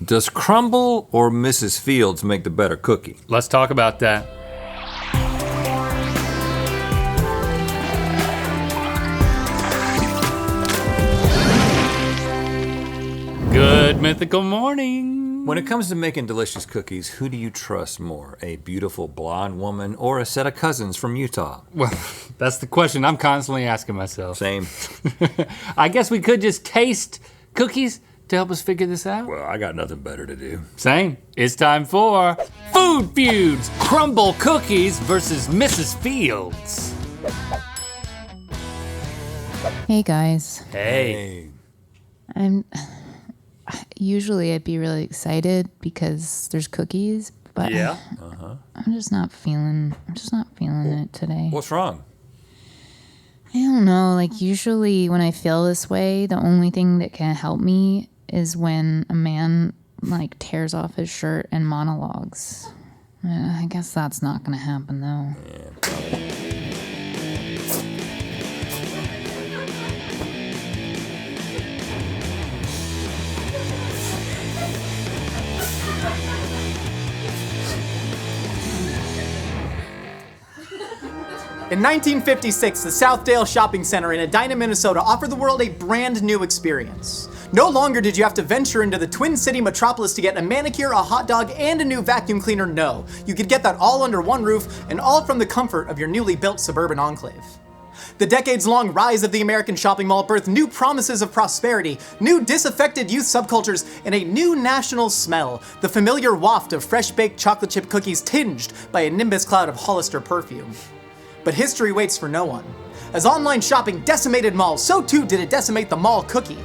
Does Crumbl or Mrs. Feuds make the better cookie? Let's talk about that. Good mythical morning. When it comes to making delicious cookies, who do you trust more? A beautiful blonde woman or a set of cousins from Utah? Well, that's the question I'm constantly asking myself. Same. I guess we could just taste cookies to help us figure this out. Well, I got nothing better to do. Same. It's time for Food Feuds, Crumbl Cookies versus Mrs. Feuds. Hey guys. Hey. Usually I'd be really excited because there's cookies, but Yeah. I'm just not feeling it today. What's wrong? I don't know, like usually when I feel this way, the only thing that can help me is when a man like tears off his shirt and monologues. I guess that's not gonna happen though. In 1956, the Southdale Shopping Center in Edina, Minnesota offered the world a brand new experience. No longer did you have to venture into the Twin City metropolis to get a manicure, a hot dog, and a new vacuum cleaner. No, you could get that all under one roof and all from the comfort of your newly built suburban enclave. The decades-long rise of the American shopping mall birthed new promises of prosperity, new disaffected youth subcultures, and a new national smell, the familiar waft of fresh-baked chocolate chip cookies tinged by a nimbus cloud of Hollister perfume. But history waits for no one. As online shopping decimated malls, so too did it decimate the mall cookie.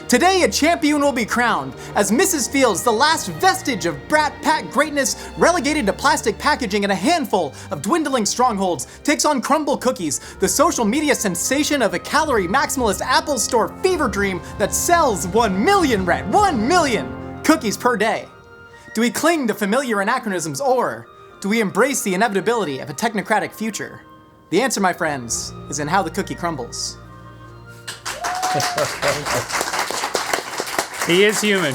Today, a champion will be crowned as Mrs. Feuds, the last vestige of Brat Pack greatness relegated to plastic packaging and a handful of dwindling strongholds, takes on Crumbl Cookies, the social media sensation of a calorie maximalist Apple Store fever dream that sells 1 million cookies per day. Do we cling to familiar anachronisms, or do we embrace the inevitability of a technocratic future? The answer, my friends, is in how the cookie crumbles. He is human.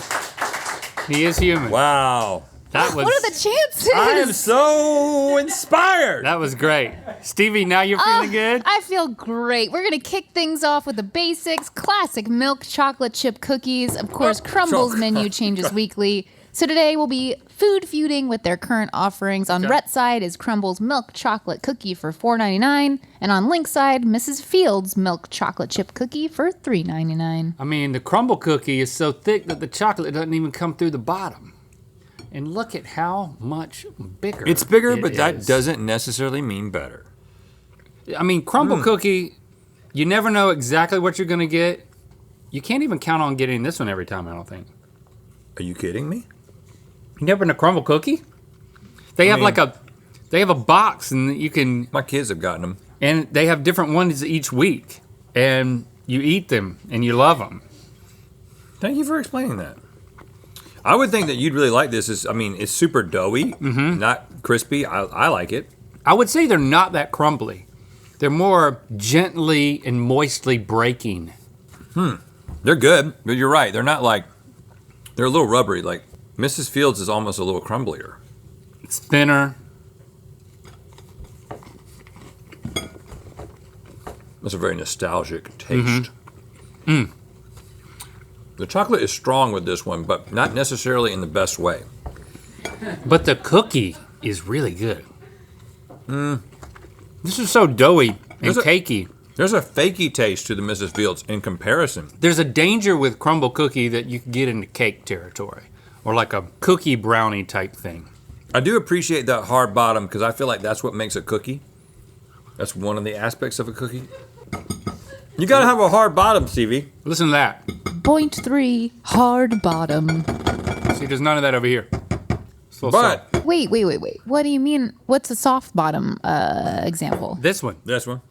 He is human. Wow. What are the chances? I am so inspired. That was great. Stevie, now you're feeling good? I feel great. We're gonna kick things off with the basics. Classic milk chocolate chip cookies. Of course, Crumbl's menu changes weekly. So today we'll be food feuding with their current offerings. On Rhett's side is Crumbl's milk chocolate cookie for $4.99, and on Link's side, Mrs. Feuds' milk chocolate chip cookie for $3.99. I mean, the Crumbl cookie is so thick that the chocolate doesn't even come through the bottom. And look at how much bigger It's bigger, it but is. that doesn't necessarily mean better. I mean, Crumbl cookie, you never know exactly what you're gonna get. You can't even count on getting this one every time, I don't think. Are you kidding me? You never been a Crumbl cookie? They have a box and you can, My kids have gotten them. and they have different ones each week. And you eat them and you love them. Thank you for explaining that. I would think that you'd really like this. It's super doughy, not crispy. I like it. I would say they're not that crumbly. They're more gently and moistly breaking. They're good, but you're right. They're not like, they're a little rubbery. Like Mrs. Feuds is almost a little crumblier. It's thinner. That's a very nostalgic taste. The chocolate is strong with this one, but not necessarily in the best way. But the cookie is really good. This is so doughy and cakey. There's a fakey taste to the Mrs. Feuds in comparison. There's a danger with Crumbl cookie that you can get into cake territory, or like a cookie brownie type thing. I do appreciate that hard bottom because I feel like that's what makes a cookie. That's one of the aspects of a cookie. You gotta have a hard bottom, Stevie. Listen to that. 0.3 hard bottom. See, there's none of that over here. It's a little But soft. Wait. What do you mean? What's a soft bottom example? This one. this one.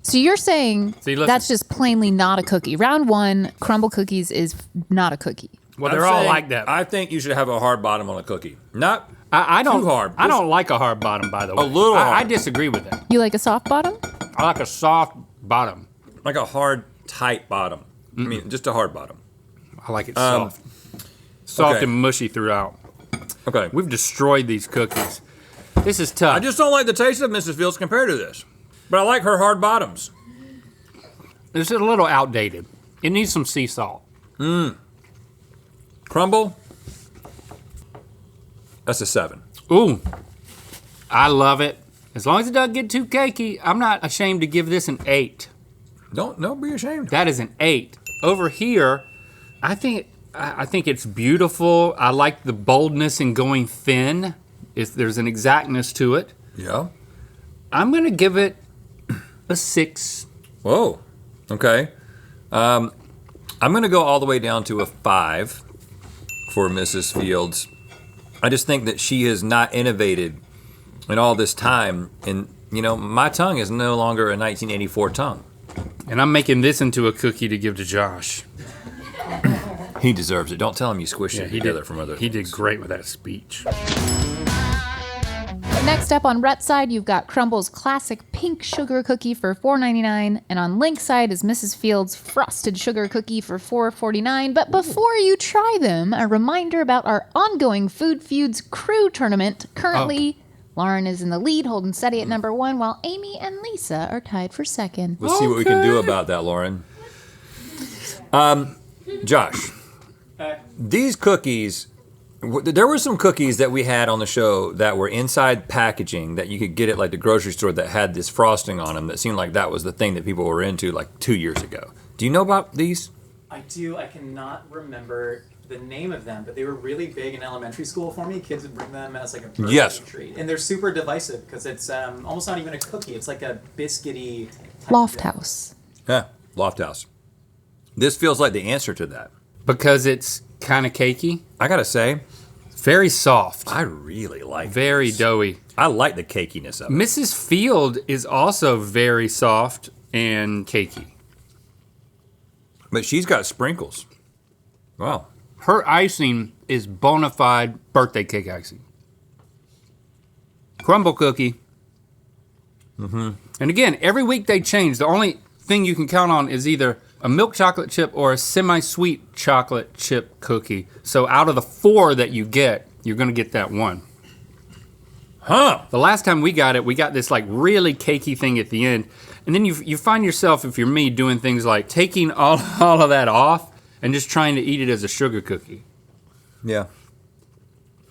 So you're saying See, listen. that's just plainly not a cookie. Round one, Crumbl Cookies is not a cookie. Well, I'm they're all saying like that. I think you should have a hard bottom on a cookie. Not I don't. too hard. I don't like a hard bottom, by the way. little I hard. disagree with that. You like a soft bottom? I like a soft bottom. like a hard, tight bottom. I mean, just a hard bottom. I like it soft. soft Okay. and mushy throughout. Okay. We've destroyed these cookies. This is tough. I just don't like the taste of Mrs. Fields compared to this. But I like her hard bottoms. It's a little outdated. It needs some sea salt. Crumbl. That's a 7. Ooh, I love it. As long as it doesn't get too cakey, I'm not ashamed to give this an 8. Don't be ashamed. That is an 8. Over here, I think it's beautiful. I like the boldness in going thin. There's an exactness to it. Yeah. I'm gonna give it a 6. Whoa. Okay. I'm going to go all the way down to a 5 for Mrs. Fields. I just think that she has not innovated in all this time. And, my tongue is no longer a 1984 tongue. And I'm making this into a cookie to give to Josh. He deserves it. Don't tell him you squished it together from other He did things. great with that speech. Next up on Rhett's side, you've got Crumbl's classic pink sugar cookie for $4.99, and on Link's side is Mrs. Fields' frosted sugar cookie for $4.49. But before you try them, a reminder about our ongoing Food Feuds crew tournament. Currently, Lauren is in the lead, holding steady at number 1, while Amy and Lisa are tied for second. We'll see what we can do about that, Lauren. Josh, these cookies, there were some cookies that we had on the show that were inside packaging that you could get at like the grocery store that had this frosting on them that seemed like that was the thing that people were into like 2 years ago. Do you know about these? I do. I cannot remember the name of them, but they were really big in elementary school for me. Kids would bring them as like a birthday Yes. treat. And they're super divisive because it's almost not even a cookie. It's like a biscuity type Loft of- House. Yeah, Loft House. This feels like the answer to that. Because it's kind of cakey. I gotta say, Very soft. I really like Very this. doughy. I like the cakiness of it. Mrs. Field is also very soft and cakey. But she's got sprinkles. Wow. Her icing is bona fide birthday cake icing. Crumbl cookie. And again, every week they change. The only thing you can count on is either a milk chocolate chip or a semi-sweet chocolate chip cookie. So out of the 4 that you get, you're gonna get that one. Huh. The last time we got it, we got this like really cakey thing at the end. And then you find yourself, if you're me, doing things like taking all of that off and just trying to eat it as a sugar cookie. Yeah.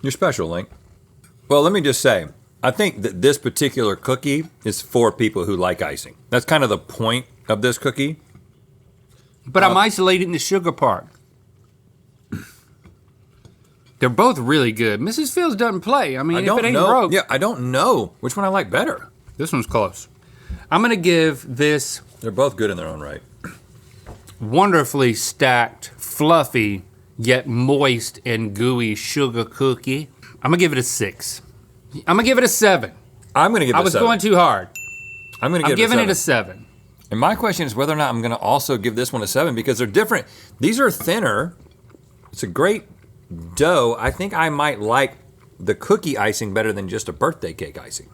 You're special, Link. Well, let me just say, I think that this particular cookie is for people who like icing. That's kind of the point of this cookie. But I'm isolating the sugar part. They're both really good. Mrs. Fields doesn't play. I mean, if it ain't broke, Yeah, I don't know which one I like better. this one's close. I'm gonna give this They're both good in their own right. wonderfully stacked, fluffy, yet moist and gooey sugar cookie. I'm gonna give it a 6. I'm gonna give it a 7. I'm gonna give it I a was 7. going too hard. I'm gonna I'm give giving it it a a 7. 7. And my question is whether or not I'm gonna also give this one a 7 because they're different. These are thinner. It's a great dough. I think I might like the cookie icing better than just a birthday cake icing.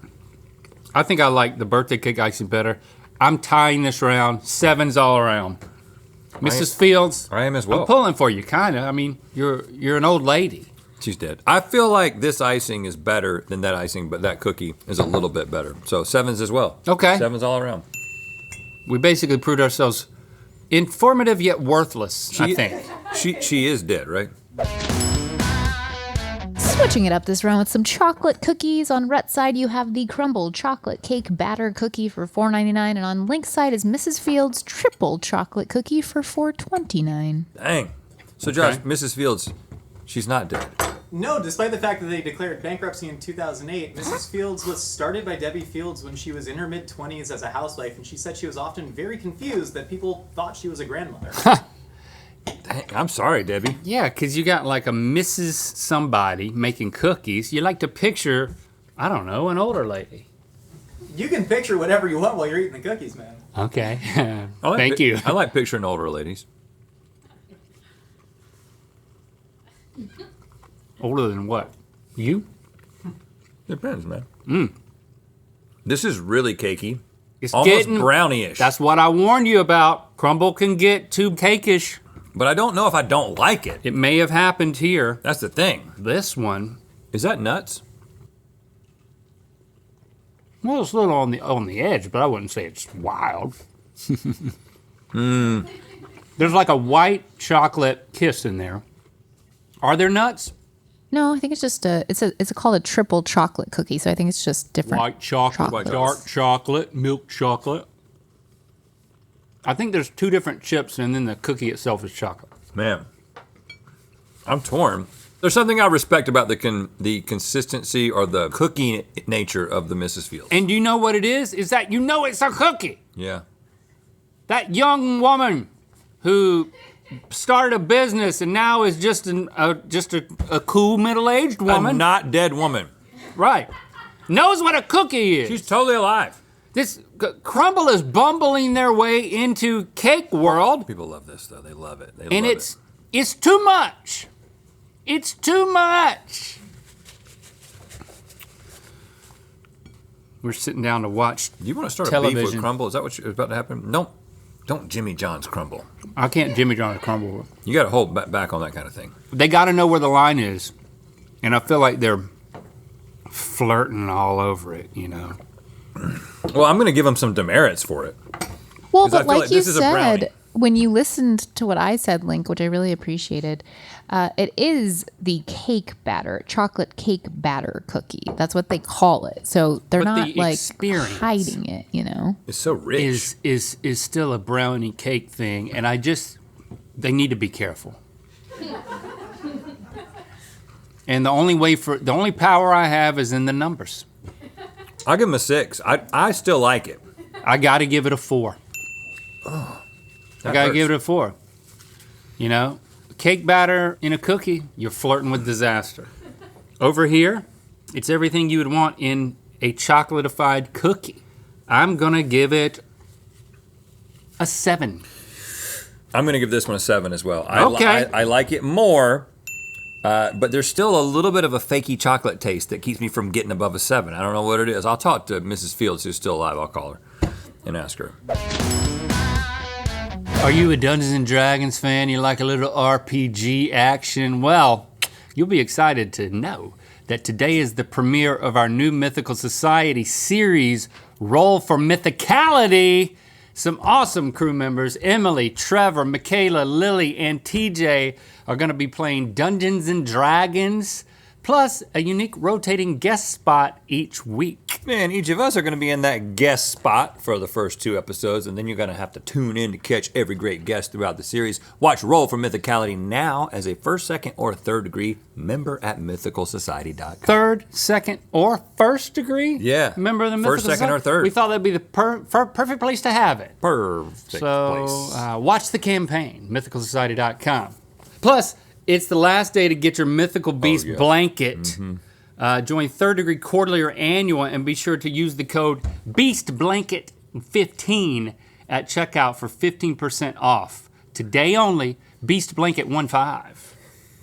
I think I like the birthday cake icing better. I'm tying this round. 7s all around. Mrs. Fields, I am as well. I'm pulling for you, kinda. I mean, you're an old lady. She's dead. I feel like this icing is better than that icing, but that cookie is a little bit better. So 7s as well. Okay. 7s all around. We basically proved ourselves informative yet worthless, I think. She is dead, right? Switching it up this round with some chocolate cookies. On Rhett's side, you have the Crumbl chocolate cake batter cookie for $4.99, and on Link's side is Mrs. Fields' triple chocolate cookie for $4.29. Dang. So Josh, Mrs. Fields, she's not dead. No, despite the fact that they declared bankruptcy in 2008, Mrs. Fields was started by Debbie Fields when she was in her mid-20s as a housewife, and she said she was often very confused that people thought she was a grandmother. Dang, I'm sorry, Debbie. Yeah, because you got like a Mrs. somebody making cookies. You like to picture, I don't know, an older lady. You can picture whatever you want while you're eating the cookies, man. Okay. I like Thank you. I like picturing older ladies. Older than what? You? Depends, man. This is really cakey. It's Almost getting brownie-ish. That's what I warned you about. Crumbl can get too cakish. But I don't know if I don't like it. It may have happened here. That's the thing. This one, Is that nuts? well, it's a little on the edge, but I wouldn't say it's wild. There's like a white chocolate kiss in there. Are there nuts? No, I think it's just it's called a triple chocolate cookie, so I think it's just different. White chocolate, Chocolate. dark chocolate, milk chocolate. I think there's 2 different chips, and then the cookie itself is chocolate. Man, I'm torn. There's something I respect about the consistency or the cookie nature of the Mrs. Fields. And you know what it is? Is that you know it's a cookie. Yeah. That young woman who started a business and now is just a cool middle-aged woman. A not dead woman. Right. Knows what a cookie is. She's totally alive. This Crumbl is bumbling their way into cake world, People love this though. They love it. and it's too much. It's too much. We're sitting down to watch. Do you want to start a television. beef with Crumbl? Is that what's about to happen? Don't Jimmy John's Crumbl. I can't Jimmy John a Crumbl. You got to hold back on that kind of thing. They got to know where the line is, and I feel like they're flirting all over it, you know. Well, I'm going to give them some demerits for it. Well, 'Cause I but feel like like you this is a brownie. said, when you listened to what I said, Link, which I really appreciated, it is the cake batter, chocolate cake batter cookie. That's what they call it. So they're But not the like experience hiding it, you know? It's so rich. is still a brownie cake thing, and they need to be careful. And the only power I have is in the numbers. I'll give them a 6. I still like it. I got to give it a 4. I got to give it a 4. You know, cake batter in a cookie, you're flirting with disaster. Over here, it's everything you would want in a chocolatified cookie. I'm going to give it a 7. I'm going to give this one a 7 as well. Okay. I like it more, but there's still a little bit of a fakey chocolate taste that keeps me from getting above a 7. I don't know what it is. I'll talk to Mrs. Fields, who's still alive. I'll call her and ask her. Are you a Dungeons and Dragons fan? You like a little RPG action? Well, you'll be excited to know that today is the premiere of our new Mythical Society series, Roll for Mythicality. Some awesome crew members, Emily, Trevor, Michaela, Lily, and TJ are gonna be playing Dungeons and Dragons, plus a unique rotating guest spot each week. Man, each of us are going to be in that guest spot for the first 2 episodes, and then you're going to have to tune in to catch every great guest throughout the series. Watch Roll for Mythicality now as a first, second, or third degree member at mythicalsociety.com. Third, second, or first degree? Yeah. Member of the Mythical First, second, Society? or third. We thought that'd be the perfect place to have it. Perfect place. So watch the campaign, mythicalsociety.com. Plus, it's the last day to get your Mythical Beast yeah. blanket. Join Third Degree Quarterly or Annual, and be sure to use the code BEASTBLANKET15 at checkout for 15% off. Today only, Beast Blanket 15.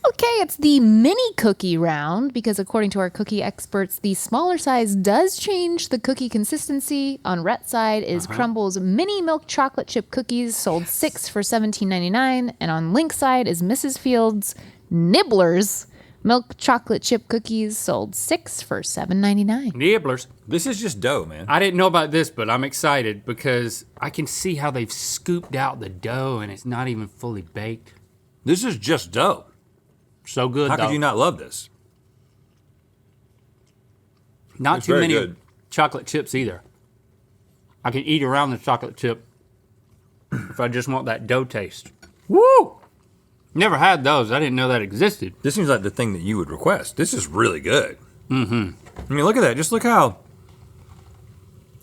Okay, it's the mini cookie round because according to our cookie experts, the smaller size does change the cookie consistency. On Rhett's side is Crumbl's mini milk chocolate chip cookies sold 6 for $17.99, and on Link's side is Mrs. Fields' Nibblers milk chocolate chip cookies sold 6 for $7.99. Nibblers. This is just dough, man. I didn't know about this, but I'm excited because I can see how they've scooped out the dough and it's not even fully baked. This is just dough. So good, How though. could you not love this? Not It's too very many good. chocolate chips either. I can eat around the chocolate chip if I just want that dough taste. Woo! Never had those. I didn't know that existed. This seems like the thing that you would request. This is really good. I mean, look at that. Just look how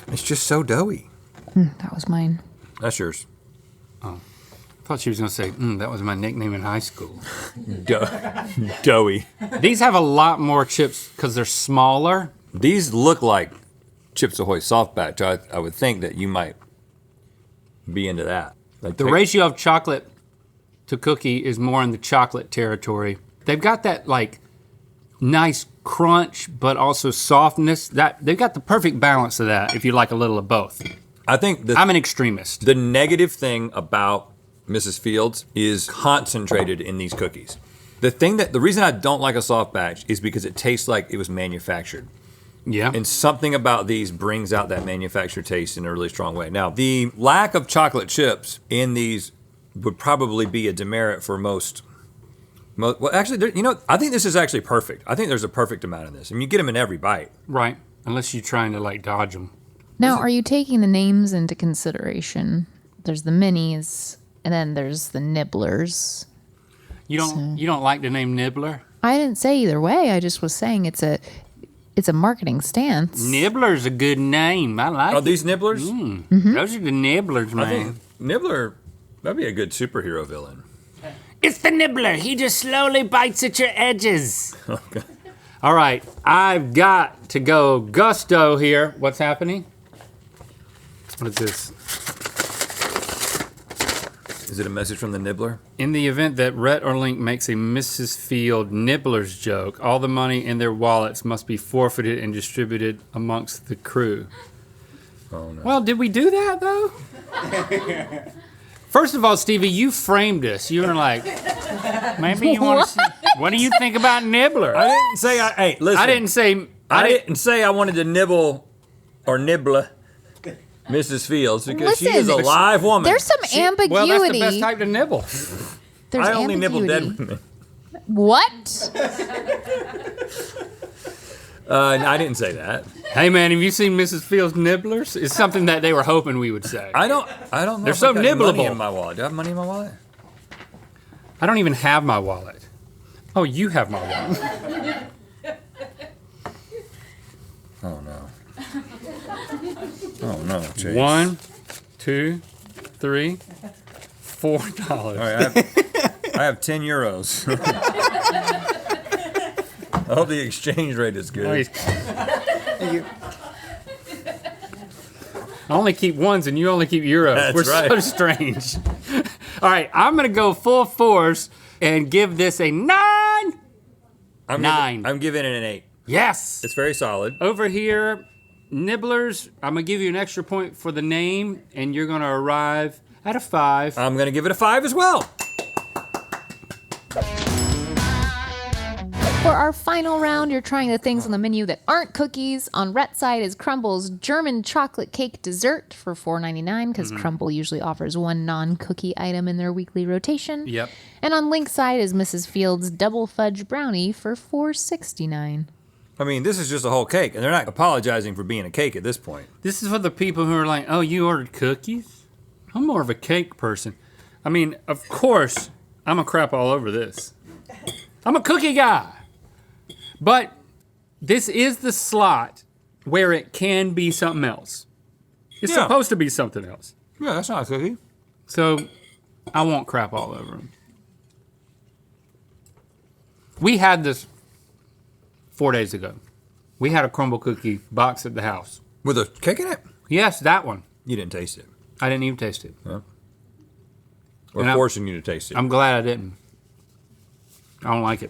it's just so doughy. That was mine. That's yours. I thought she was going to say, that was my nickname in high school. Doughy. These have a lot more chips because they're smaller. These look like Chips Ahoy soft batch. I would think that you might be into that. Like The ratio of chocolate to cookie is more in the chocolate territory. They've got that like nice crunch, but also softness. They've got the perfect balance of that if you like a little of both. I think I'm an extremist. the negative thing about Mrs. Fields is concentrated in these cookies. The reason I don't like a soft batch is because it tastes like it was manufactured. Yeah. And something about these brings out that manufactured taste in a really strong way. Now, the lack of chocolate chips in these would probably be a demerit for most. Well, actually, I think this is actually perfect. I think there's a perfect amount of this. I mean, you get them in every bite. Right. Unless you're trying to like dodge them. Now, are you taking the names into consideration? There's the minis, and then there's the nibblers. You don't like the name Nibbler? I didn't say either way. I just was saying it's a marketing stance. Nibbler's a good name. I like it. Are these nibblers? Those are the Nibblers, man. I think Nibbler, that'd be a good superhero villain. It's the Nibbler. He just slowly bites at your edges. Okay. All right. I've got to go gusto here. What's happening? What is this? Is it a message from the Nibbler? In the event that Rhett or Link makes a Mrs. Field Nibblers joke, all the money in their wallets must be forfeited and distributed amongst the crew. Oh, no. Well, did we do that, though? First of all, Stevie, you framed us. You were like, maybe you want to see. What do you think about Nibbler? I didn't say hey, listen. I didn't say I wanted to nibble or nibble Mrs. Fields because she is a Listen, live woman. There's some ambiguity. Well, that's the best type to nibble. There's I only nibble ambiguity. dead women. What? I didn't say that. Hey, man, have you seen Mrs. Fields Nibblers? It's something that they were hoping we would say. I don't know. They're if so I've got any money nibbleable. in my wallet. Do I have money in my wallet? I don't even have my wallet. Oh, you have my wallet. Oh no. Oh no, Chase. 1, 2, 3, $4. All right, I have 10 euros. I hope the exchange rate is good. I only keep ones and you only keep euros. That's We're right. so strange. All right, I'm going to go full force and give this a 9. I'm giving it an 8. Yes. It's very solid. Over here, Nibblers, I'm going to give you an extra point for the name, and you're going to arrive at a 5. I'm going to give it a 5 as well. For our final round, you're trying the things on the menu that aren't cookies. On Rhett's side is Crumbl's German chocolate cake dessert for $4.99 because Crumbl usually offers one non-cookie item in their weekly rotation. Yep. And on Link's side is Mrs. Fields' double fudge brownie for $4.69. I mean, this is just a whole cake, and they're not apologizing for being a cake at this point. This is for the people who are like, oh, you ordered cookies? I'm more of a cake person. I mean, of course, I'm going to crap all over this. I'm a cookie guy. But this is the slot where it can be something else. It's Yeah. supposed to be something else. Yeah, that's not a cookie. So I won't crap all over them. We had this 4 days ago. We had a Crumbl cookie box at the house. With a cake in it? Yes, that one. You didn't taste it. I didn't even taste it. Huh? We're And I- forcing you to taste it. I'm glad I didn't. I don't like it.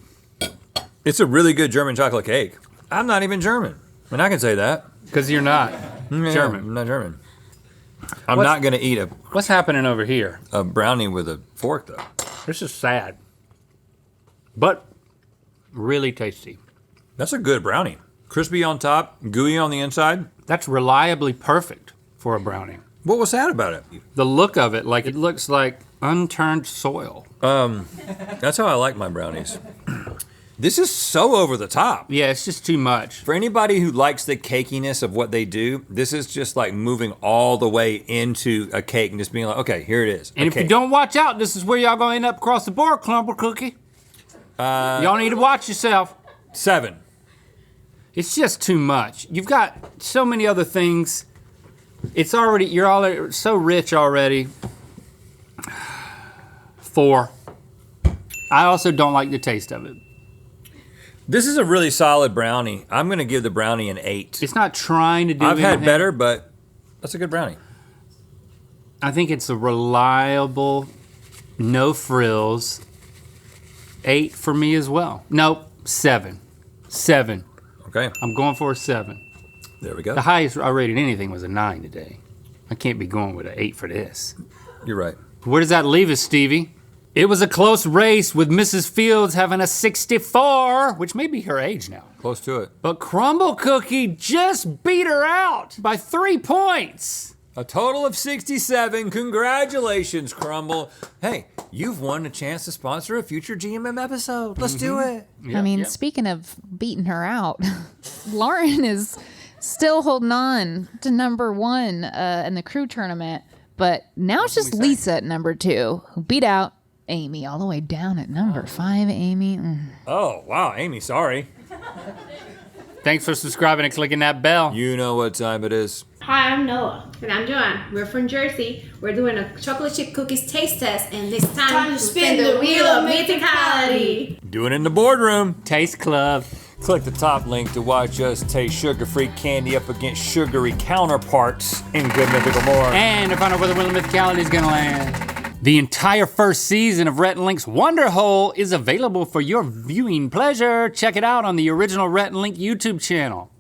It's a really good German chocolate cake. I'm not even German, and I can say that. Because you're not Yeah, German. I'm not German. I'm What's- not going to eat What's happening over here? a brownie with a fork, though. This is sad. But really tasty. That's a good brownie. Crispy on top, gooey on the inside. That's reliably perfect for a brownie. What was sad about it? The look of it, like it looks like unturned soil. That's how I like my brownies. This is so over the top. Yeah, it's just too much. For anybody who likes the cakiness of what they do, this is just like moving all the way into a cake and just being like, okay, here it is. And if you don't watch out, this is where y'all gonna end up across the board, Crumbl Cookie. Y'all need to watch yourself. 7. It's just too much. You've got so many other things. It's already, you're all so rich already. 4. I also don't like the taste of it. This is a really solid brownie. I'm going to give the brownie an 8. It's not trying to do I've had anything. better, but that's a good brownie. I think it's a reliable, no frills. 8 for me as well. Nope, 7. 7. Okay, I'm going for a 7. there we go. The highest I rated anything was a 9 today. I can't be going with an 8 for this. You're right. Where does that leave us, Stevie? It was a close race with Mrs. Fields having a 64, which may be her age now. Close to it. But Crumbl Cookie just beat her out by 3 points. A total of 67. Congratulations, Crumbl. Hey, you've won a chance to sponsor a future GMM episode. Let's do it. I mean, speaking of beating her out, Lauren is still holding on to number 1 in the crew tournament, but now it's just Lisa at number 2, who beat out Amy all the way down at number 5, Amy. Oh, wow, Amy, sorry. Thanks for subscribing and clicking that bell. You know what time it is. Hi, I'm Noah. And I'm Joanne. We're from Jersey. We're doing a chocolate chip cookies taste test, and this time to spin the wheel of mythicality. Doing it in the boardroom. Taste Club. Click the top link to watch us taste sugar-free candy up against sugary counterparts in Good Mythical More. And to find out where the wheel of mythicality is gonna land. The entire first season of Rhett and Link's Wonder Hole is available for your viewing pleasure. Check it out on the original Rhett and Link YouTube channel.